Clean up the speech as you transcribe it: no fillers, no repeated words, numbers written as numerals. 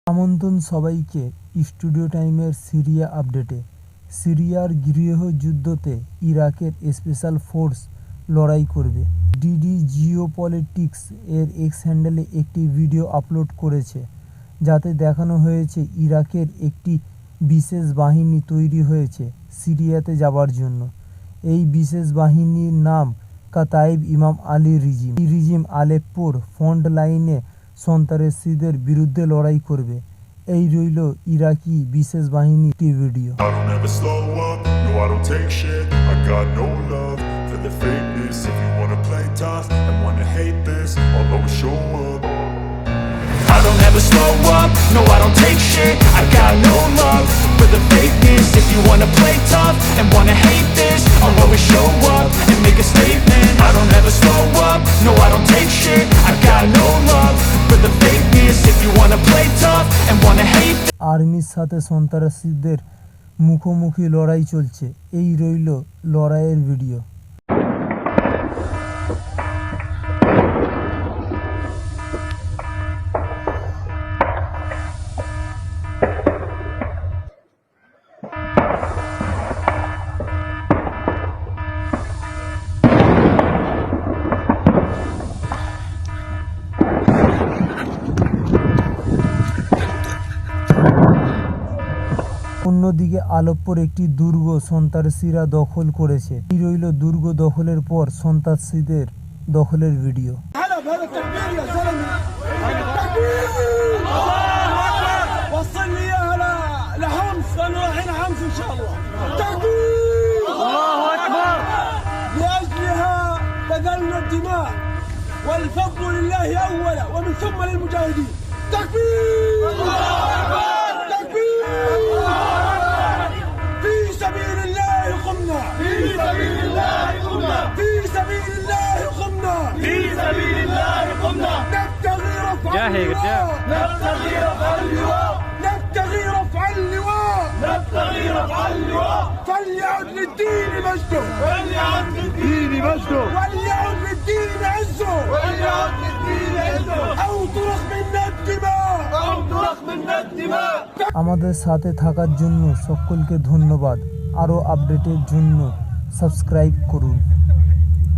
আমন্ত্রণ সবাইকে স্টুডিও টাইমের সিরিয়া আপডেটে। সিরিয়ার গৃহযুদ্ধতে ইরাকের স্পেশাল ফোর্স লড়াই করবে। ডিডি জিওপলিটিক্স এর এক্স হ্যান্ডেলে একটি ভিডিও আপলোড করেছে, যাতে দেখানো হয়েছে ইরাকের একটি বিশেষ বাহিনী তৈরি হয়েছে সিরিয়াতে যাবার জন্য। এই বিশেষ বাহিনীর নাম কাতাইব ইমাম আলী রিজিম। এই রিজিম আলেপ্পোর ফ্রন্ট লাইনে সন্ত্রাসীদের বিরুদ্ধে লড়াই করবে। এই রইল ইরাকি বিশেষ বাহিনীর একটি video. I don't ever slow up, no I don't take shit. I got no love for the fakeness. If you wanna play tough and wanna hate this, I'll always show up and make a statement. I don't ever slow up, no I don't take shit. I got no love for the fakeness. If you wanna play tough and wanna hate this. আর্মির সাথে সন্ত্রাসীদের মুখোমুখি লড়াই চলছে। এই রইল লড়াইয়ের video. অন্যদিকে আলেপ্পোর একটি দুর্গ সন্ত্রাসীরা দখল করেছে। এই রইল দুর্গ দখলের পর সন্ত্রাসীদের দখলের ভিডিও। والفضل لله أولا ومن ثم للمجاهدين. تكبير! تكبير! في سبيل الله قمنا. في سبيل الله قمنا. في سبيل الله قمنا. في سبيل الله قمنا. نبتغي رفع اللواء. نبتغي رفع اللواء. نبتغي رفع اللواء. نبتغي رفع اللواء. فليعد للدين مجده. فليعد للدين مجده. وليعد للدين عزه. وليعد للدين عزه. أو ترخ منا الدماء. أو ترخ منا الدماء. আমাদের সাথে থাকার জন্য সকলকে ধন্যবাদ। আরও আপডেটের জন্য সাবস্ক্রাইব করুন।